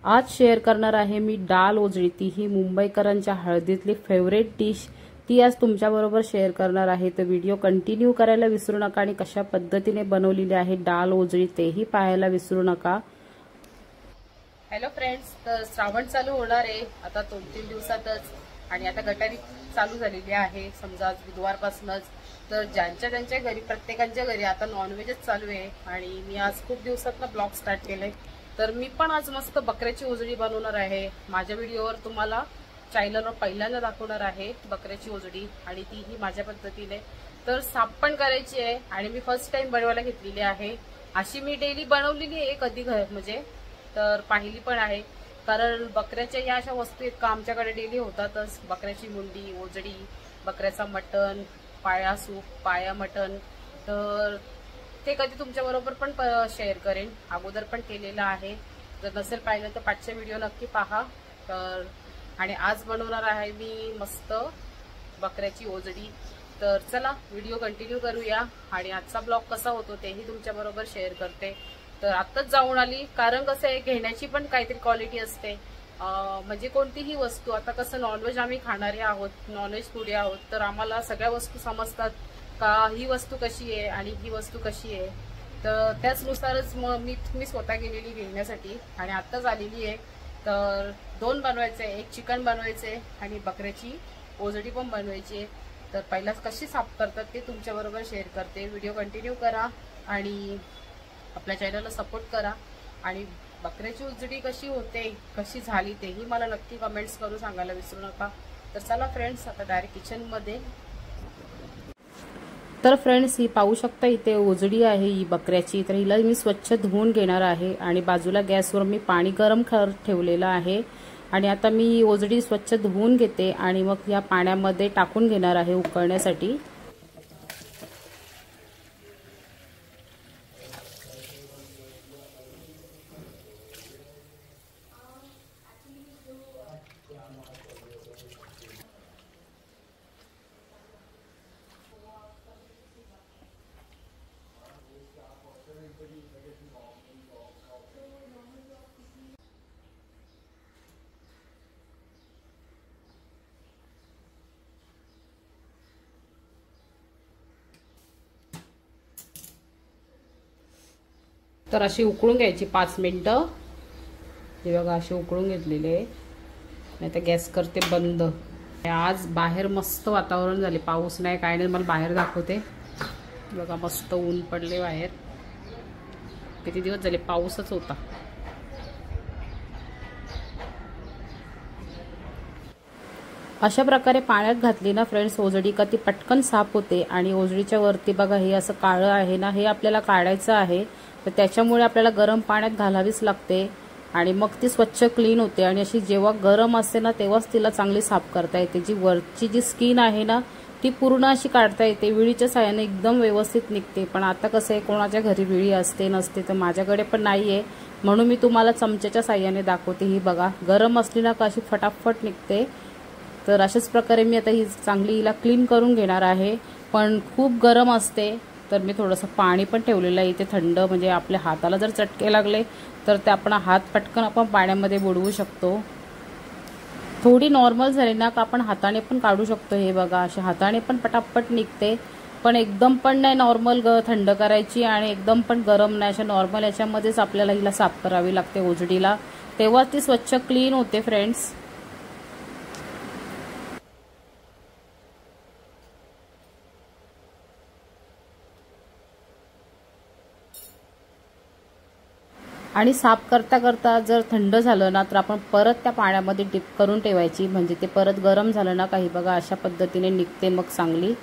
आज शेअर करणार आहे मी डाळ ओजळी, ही मुंबईकरांच्या हळदीतली फेवरेट डिश, ती आज तुमच्याबरोबर शेअर करणार आहे। तर व्हिडिओ कंटिन्यू करायला विसरू नका आणि कशा पद्धतीने बनवलेली आहे डाळ ओजळी तेही पाहायला विसरू नका। हॅलो फ्रेंड्स, तर श्रावण चालू होणार आहे आता 2-3 दिवसातच आणि आता गटारी चालू झालेली आहे। समजा आज बुधवारपासूनच तर ज्यांच्या त्यांच्या घरी प्रत्येकाच्या घरी आता नॉनव्हेजच चालू आहे आणि मी आज खूप दिवसातनं ब्लॉग स्टार्ट केले। तर मी पण आज मस्त बकऱ्याची ओजळी बनवणार आहे। माझ्या व्हिडिओवर तुम्हाला चॅनलवर पहिल्यांदा दाखवणार आहे बकऱ्याची ओजळी आणि तीही माझ्या पद्धतीने। तर साफ पण करायची आहे आणि मी फर्स्ट टाइम बनवायला घेतलेली आहे। अशी मी डेली बनवलेली आहे कधी म्हणजे तर पाहिली पण आहे, कारण बकऱ्याच्या या अशा वस्तू आहेत का आमच्याकडे डेली होतातच। बकऱ्याची मुंडी, ओजळी, बकऱ्याचा मटण, पाया सूप, पाया मटण, तर ते कधी तुमच्या बरोबर पण शेअर करेन, अगोदर पण केलेलं आहे। जर नसेल पाहिलं तर पाठचे व्हिडिओ नक्की पहा। तर आणि आज बनवणार आहे मी मस्त बकऱ्याची ओजळी। तर चला व्हिडिओ कंटिन्यू करूया आणि आजचा ब्लॉग कसा होतो तेही तुमच्या बरोबर शेअर करते। तर आत्ताच जाऊन आली, कारण कसं आहे घेण्याची पण काहीतरी क्वालिटी असते, म्हणजे कोणतीही वस्तू। आता कसं नॉनव्हेज आम्ही खाणारे आहोत, नॉनव्हेज फूडी आहोत, तर आम्हाला सगळ्या वस्तू समजतात का ही वस्तू कशी आहे आणि ही वस्तू कशी आहे। तर त्याचनुसारच मग मी स्वतः गेलेली घेण्यासाठी आणि आत्ताच आलेली आहे। तर 2 बनवायचे, एक चिकन बनवायचे आणि बकऱ्याची ओजळी पण बनवायची। तर पहिलाच कशी साफ करतात ते तुमच्या बरोबर शेअर करते। व्हिडिओ कंटिन्यू करा आणि आपल्या चॅनलला सपोर्ट करा आणि बकऱ्याची ओजळी कशी होते, कशी झाली तेही मला नक्की कमेंट्स करून सांगायला विसरू नका। तर चला फ्रेंड्स, आता डायरेक्ट किचन मध्ये। तर फ्रेंड्स, ही पाहू शकता इथे ओजळी आहे ही बकऱ्याची। तर हिला मी स्वच्छ धुवून घेणार आहे आणि बाजूला गॅसवर मी पाणी गरम करत ठेवलेलं आहे आणि आता मी ही ओजळी स्वच्छ धुवून घेते आणि मग या पाण्यामध्ये टाकून घेणार आहे उकळण्यासाठी। तर अशी उकळून घ्यायची 5 मिनिटं। हे बघा अशी उकळून घेतलेले आहे। नाही तर गॅस करते बंद। आज बाहेर मस्त वातावरण झाले, पाऊस नाही काय नाही। मला बाहेर दाखवते, बघा मस्त ऊन पडले बाहेर। किती दिवस झाले पाऊसच होता। अशा प्रकारे पाण्यात घातली ना फ्रेंड्स ओजळी का ती पटकन साफ होते आणि ओजळीच्या वरती बघा हे असं काळं आहे ना, हे आपल्याला काढायचं आहे। तर त्याच्यामुळे आपल्याला गरम पाण्यात घालावीच लागते आणि मग ती स्वच्छ क्लीन होते आणि अशी जेव्हा गरम असते ना तेव्हाच तिला चांगली साफ करता येते। जी वरची जी स्किन आहे ना ती पूर्ण अशी काढता येते, विळीच्या साहाय्याने एकदम व्यवस्थित निघते। पण आता कसं आहे कोणाच्या घरी विळी असते नसते, तर माझ्याकडे पण नाहीये म्हणून मी तुम्हाला चमच्याच्या साहाय्याने दाखवते। ही बघा गरम असली ना का अशी फटाफट निघते। तर अशाच प्रकारे मी आता ही चांगली हिला क्लीन करून घेणार आहे। पण खूप गरम असते तर मी थोडंसं पाणी पण ठेवलेलं आहे इथे थंड, म्हणजे आपल्या हाताला जर चटके लागले तर ते आपण हात पटकन आपण पाण्यामध्ये बुडवू शकतो। थोडी नॉर्मल झाली ना का आपण हाताने पण काढू शकतो। हे बघा अशा हाताने पण पटापट निघते, पण एकदम पण नाही नॉर्मल थंड करायची आणि एकदम पण गरम नाही, अशा नॉर्मल याच्यामध्येच आपल्याला हिला साफ करावी लागते ओजळीला, तेव्हा ती स्वच्छ क्लीन होते फ्रेंड्स। आणि साफ करता करता जर थंड झालं ना तर आपण परत त्या पाण्यामध्ये डिप करून ठेवायची, म्हणजे ते परत गरम झालं ना काही बघा अशा पद्धतीने निघते मग चांगली।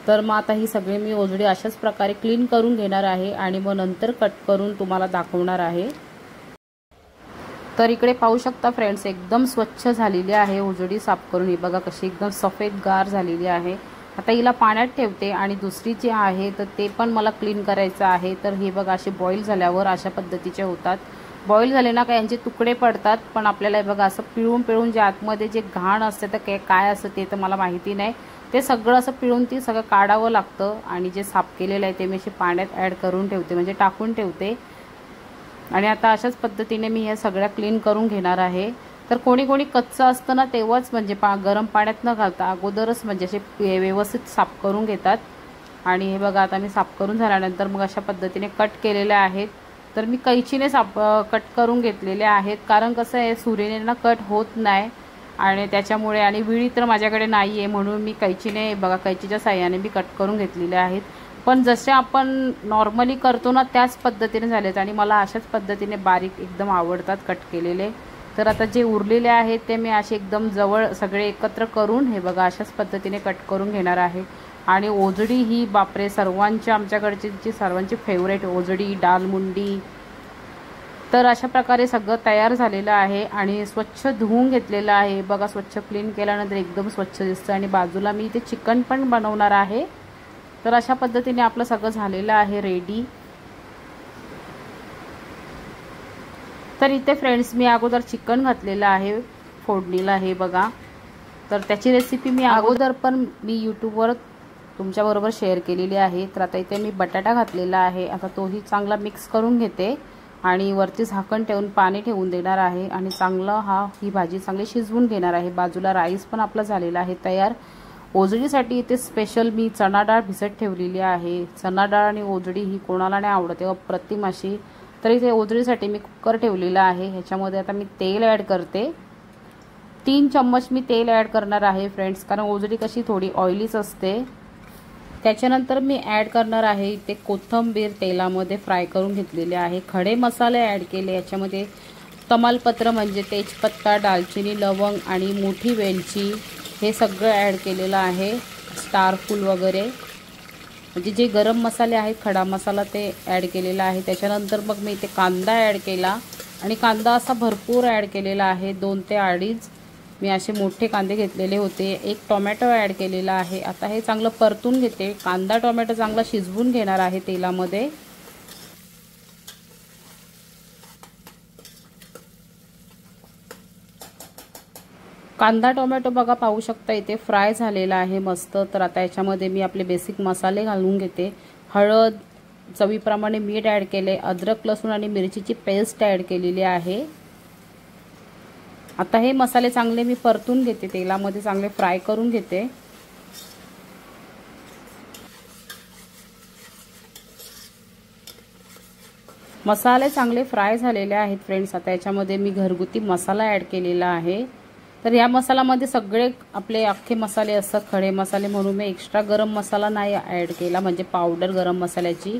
तर मग आता ही सगळी मी ओजळी अशाच प्रकारे क्लीन करून घेणार आहे आणि मग नंतर कट करून तुम्हाला दाखवणार आहे। तर इकडे पाहू शकता फ्रेंड्स एकदम स्वच्छ झालेली आहे ओजळी साफ करून। ही बघा कशी एकदम सफेद गार झालेली आहे। आता हिला पाण्यात ठेवते आणि दुसरी जी आहे तर ते पण मला क्लीन करायचं आहे। तर हे बघा असे बॉईल झाल्यावर अशा पद्धतीचे होतात। बॉईल झाले ना का यांचे तुकडे पडतात, पण आपल्याला हे बघा असं पिळून पिळून जे आतमध्ये जे घाण असते तर काय असतं ते तर मला माहिती नाही, ते सगळं असं पिळून ती सगळं काढावं लागतं आणि जे साफ केलेलं आहे ते मी असे पाण्यात ॲड करून ठेवते, म्हणजे टाकून ठेवते। आणि आता अशाच पद्धतीने मी हे सगळ्या क्लीन करून घेणार आहे। तर कोणी कोणी कच्चं असतं ना तेव्हाच म्हणजे गरम पाण्यात न घालता अगोदरच म्हणजे असे व्यवस्थित साफ करून घेतात। आणि हे बघा आता मी साफ करून झाल्यानंतर मग अशा पद्धतीने कट केलेले आहेत। तर मी कैचीने कट करून घेतलेले आहेत, कारण कसं आहे सुरीने ना कट होत नाही आणि त्याच्यामुळे, आणि विळी तर माझ्याकडे नाही आहे म्हणून मी कैचीने बघा कैचीच्या साह्याने मी कट करून घेतलेले आहेत। पण जसे आपण नॉर्मली करतो ना त्याच पद्धतीने झालेत आणि मला अशाच पद्धतीने बारीक एकदम आवडतात कट केलेले। तर आता जे उरलेले आहेत ते मी असे एकदम जवळ सगळे एकत्र करून हे बघा अशाच पद्धतीने कट करून घेणार आहे। आणि ओजडी ही बापरे सर्वांच्या आमच्याकडची जी सर्वांची फेवरेट ओजडी दालमुंडी। तर अशा प्रकारे सगळं तयार झालेलं आहे आणि स्वच्छ धुवून घेतलेलं आहे बघा। स्वच्छ क्लीन केल्यानंतर एकदम स्वच्छ दिसतं आणि बाजूला मी इथे चिकन पण बनवणार आहे। तर अशा पद्धतीने आपलं सगळं झालेलं आहे रेडी। तर इथे फ्रेंड्स मी अगोदर चिकन घातलेलं आहे फोडणीला हे बघा। तर त्याची रेसिपी मी अगोदर पण मी यूट्यूबवर तुमच्याबरोबर शेअर केलेली आहे। तर आता इथे मी बटाटा घातलेला आहे, आता तोही चांगला मिक्स करून घेते आणि वरती झाकण ठेवून पाणी ठेवून देणार आहे आणि चांगलं ही भाजी चांगली शिजवून घेणार आहे। बाजूला राईस पण आपला झालेला आहे तयार। ओजडीसाठी इथे स्पेशल मी चणा डाळ भिजत ठेवलेली आहे। चणा डाळ आणि ओजडी ही कोणाला नाही आवडत अप्रतिम अशी। तर इथे ओजडीसाठी मी कुकर ठेवलेला आहे, ह्याच्यामध्ये आता मी तेल ॲड करते। 3 चम्मच मी तेल ॲड करणार आहे फ्रेंड्स, कारण ओजडी कशी थोडी ऑइलीच असते। त्याच्यानंतर मी ॲड करणार आहे इथे कोथिंबीर तेलामध्ये फ्राय करून घेतलेले आहे। खडे मसाले ॲड केले, याच्यामध्ये तमालपत्र म्हणजे तेजपत्ता, दालचिनी, लवंग आणि मोठी वेलची हे सगळं ॲड केलेलं आहे। स्टार फूल वगैरे म्हणजे जे गरम मसाले आहेत खडा मसाला ते ॲड केलेला आहे। त्याच्यानंतर मग मी इथे कांदा ॲड केला आणि कांदा असा भरपूर ॲड केलेला आहे, 2 ते 2.5 मी असे मोठे कांदे घेतलेले होते। 1 टोमॅटो ॲड केलेला आहे। आता हे चांगलं परतून घेते, कांदा टोमॅटो चांगला शिजवून घेणार आहे तेलामध्ये। कांदा टोमॅटो बघा पाहू शकता इथे फ्राय झालेला आहे मस्त। तर आता याच्यामध्ये मी आपले बेसिक मसाले घालून घेते। हळद, चवीप्रमाणे मीठ ॲड केले, अद्रक लसूण आणि मिरचीची पेस्ट ॲड केलेली आहे। आता हे मसाले चांगले मी परतून घेते, तेलामध्ये चांगले फ्राय करून घेते। मसाले चांगले फ्राय झालेले आहेत फ्रेंड्स। आता याच्यामध्ये मी घरगुती मसाला ॲड केलेला आहे। तर या मसाल्यामध्ये सगळे आपले अख्खे मसाले असतात खडे मसाले, म्हणून मी एक्स्ट्रा गरम मसाला नाही ॲड केला म्हणजे पावडर गरम मसाल्याची।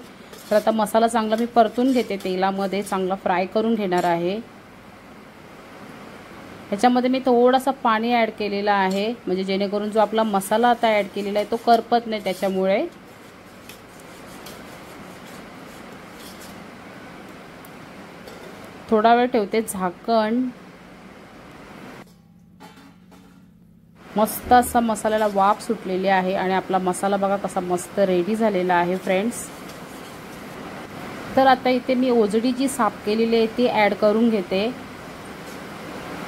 तर आता मसाला चांगला मी परतून घेते, तेलामध्ये चांगला फ्राय करून घेणार आहे। ह्याच्यामध्ये मी थोडासा पाणी ॲड केलेला आहे म्हणजे जेणेकरून जो आपला मसाला आता ॲड केलेला आहे तो करपत नाही, त्याच्यामुळे। थोडा वेळ ठेवते झाकण। मस्त असा मसाल्याला वाफ सुटलेली आहे आणि आपला मसाला बघा कसा मस्त रेडी झालेला आहे फ्रेंड्स। तर आता इथे मी ओजडी जी साफ केलेली आहे ती ॲड करून घेते।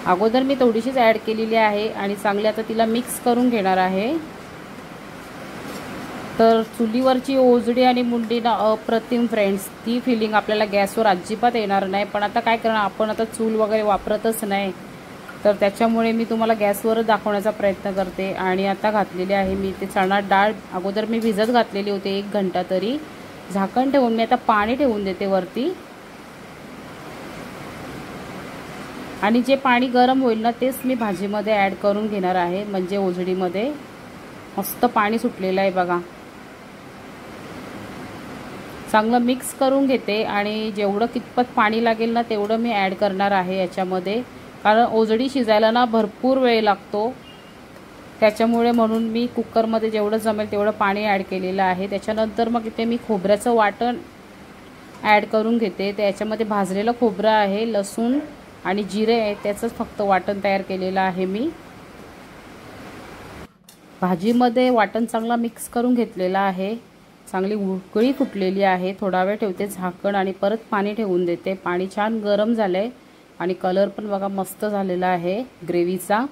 अगोदर मी थोडीशीच ॲड केलेली आहे आणि चांगली आता तिला मिक्स करून घेणार आहे। तर चुलीवरची ओजडी आणि मुंडी ना अप्रतिम फ्रेंड्स, ती फिलिंग आपल्याला गॅसवर अजिबात येणार नाही। पण आता काय करणार, आपण आता चूल वगैरे वापरतच नाही, तर त्याच्यामुळे मी तुम्हाला गॅसवर दाखवण्याचा प्रयत्न करते। आणि आता घातलेली आहे मी ते चणा डाळ, अगोदर मी भिजत घातलेली होती 1 घंटा तरी। झाकण ठेवून मी आता पाणी ठेवून देते वरती आणि जे पाणी गरम होईल ना तेच मी भाजीमध्ये ॲड करून घेणार आहे, म्हणजे ओजडीमध्ये मस्त पाणी सुटलेलं आहे बघा। चांगलं मिक्स करून घेते आणि जेवढं कितपत पाणी लागेल ना तेवढं मी ॲड करणार आहे याच्यामध्ये, कारण ओजडी शिजायला ना भरपूर वेळ लागतो, त्याच्यामुळे म्हणून मी कुकरमध्ये जेवढं जमेल तेवढं पाणी ॲड केलेलं आहे। त्याच्यानंतर मग इथे मी खोबऱ्याचं वाटण ॲड करून घेते। त्याच्यामध्ये भाजलेलं खोबरं आहे, लसूण आणि जिरे आहे, त्याचंच फक्त वाटण तयार केलेलं आहे मी। भाजीमध्ये वाटण चांगला मिक्स करून घेतलेला आहे, चांगली उकळी फुटलेली आहे। थोडा वेळ ठेवते झाकण आणि परत पाणी ठेवून देते। पाणी छान गरम झालंय आणि कलर पण बघा मस्त झालेला आहे ग्रेव्हीचा।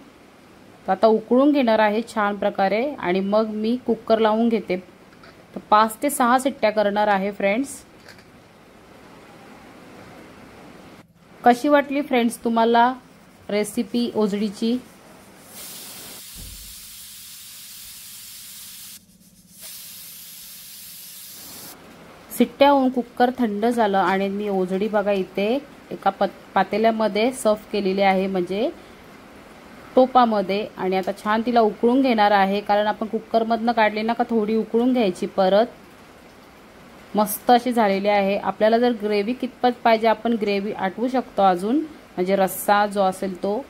तर आता उकळून घेणार आहे छान प्रकारे आणि मग मी कुकर लावून घेते। तर 5 ते 6 शिट्ट्या करणार आहे फ्रेंड्स। कशी वाटली फ्रेंड्स तुम्हाला रेसिपी ओजडीची? शिट्ट्या होऊन कुकर थंड झालं आणि मी ओजडी बघा इथे एका पातेल्यामध्ये सर्व केलेली आहे, म्हणजे टोपामध्ये. आणि आता छान तिला उकळून घेणार आहे, कारण आपण कुकरमधनं काढली ना का थोडी उकळून घ्यायची परत. मस्त अशी झालेली आहे. आपल्याला जर ग्रेव्ही कितपत पाहिजे आपण ग्रेव्ही आटवू शकतो अजून, म्हणजे रस्सा जो असेल तो.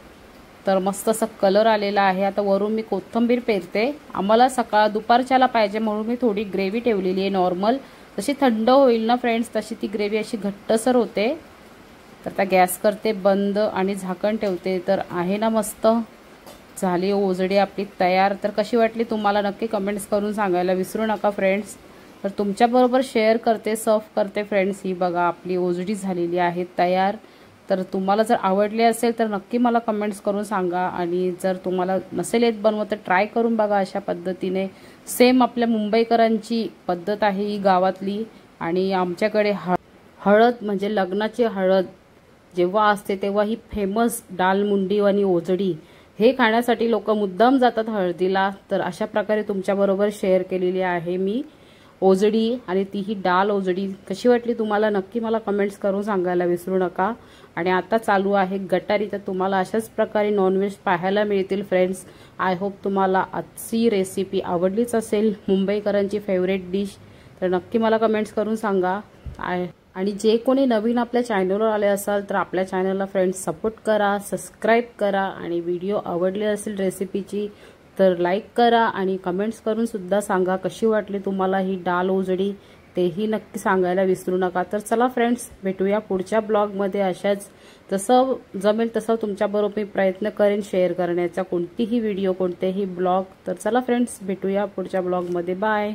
तर मस्त असा कलर आलेला आहे. आता वरून मी कोथिंबीर पेरते. आम्हाला दुपारच्याला पाहिजे म्हणून मी थोडी ग्रेव्ही ठेवलेली आहे नॉर्मल. जशी थंड होईल ना फ्रेंड्स तशी ती ग्रेव्ही अशी घट्टसर होते. तर आता गॅस करते बंद आणि झाकण ठेवते. तर आहे ना मस्त झाली ओजडी आपली तयार. तर कशी वाटली तुम्हाला नक्की कमेंट्स करून सांगायला विसरू नका फ्रेंड्स. तर तुमच्याबरोबर शेअर करते, सर्व करते फ्रेंड्स. ही बघा आपली ओजडी झालेली आहे तयार. तर तुम्हाला जर आवडली असेल तर नक्की मला कमेंट्स करून सांगा. आणि जर तुम्हाला नसेल येत बनवत तर ट्राय करून बघा अशा पद्धतीने. सेम आपल्या मुंबईकरांची पद्धत आहे ही गावातली. आणि आमच्याकडे हळद म्हणजे लग्नाची हळद जेव्हा असते तेव्हा ही फेमस डाल मुंडी आणि ओजडी हे खाण्यासाठी लोक मुद्दाम जातात हळदीला. तर अशा प्रकारे तुमच्याबरोबर शेअर केलेली आहे मी ओजडी, आणि ती ही डाल ओजडी. कशी वाटली तुम्हाला नक्की मला कमेंट्स करून सांगायला विसरू नका. आणि आता चालू आहे गटारी. तर तुम्हाला अशाच प्रकारे नॉनव्हेज पाहायला मिळतील फ्रेंड्स. आय होप तुम्हाला आजची रेसिपी आवडलीच असेल, मुंबईकरांची फेवरेट डिश. तर नक्की मला कमेंट्स करून सांगा. आणि जे कोणी नवीन आपल्या चॅनलवर आले असाल तर आपल्या चॅनलला फ्रेंड्स सपोर्ट करा, सबस्क्राईब करा. आणि व्हिडिओ आवडली असेल रेसिपीची तर लाईक करा आणि कमेंट्स करून सुद्धा सांगा कशी वाटली तुम्हाला ही डाल ओजडी, तेही नक्की सांगायला विसरू नका. तर चला फ्रेंड्स भेटूया पुढच्या ब्लॉगमध्ये. अशाच जसं जमेल तसं तुमच्याबरोबर मी प्रयत्न करेन शेअर करण्याचा कोणतीही व्हिडिओ, कोणतेही ब्लॉग. तर चला फ्रेंड्स भेटूया पुढच्या ब्लॉगमध्ये. बाय.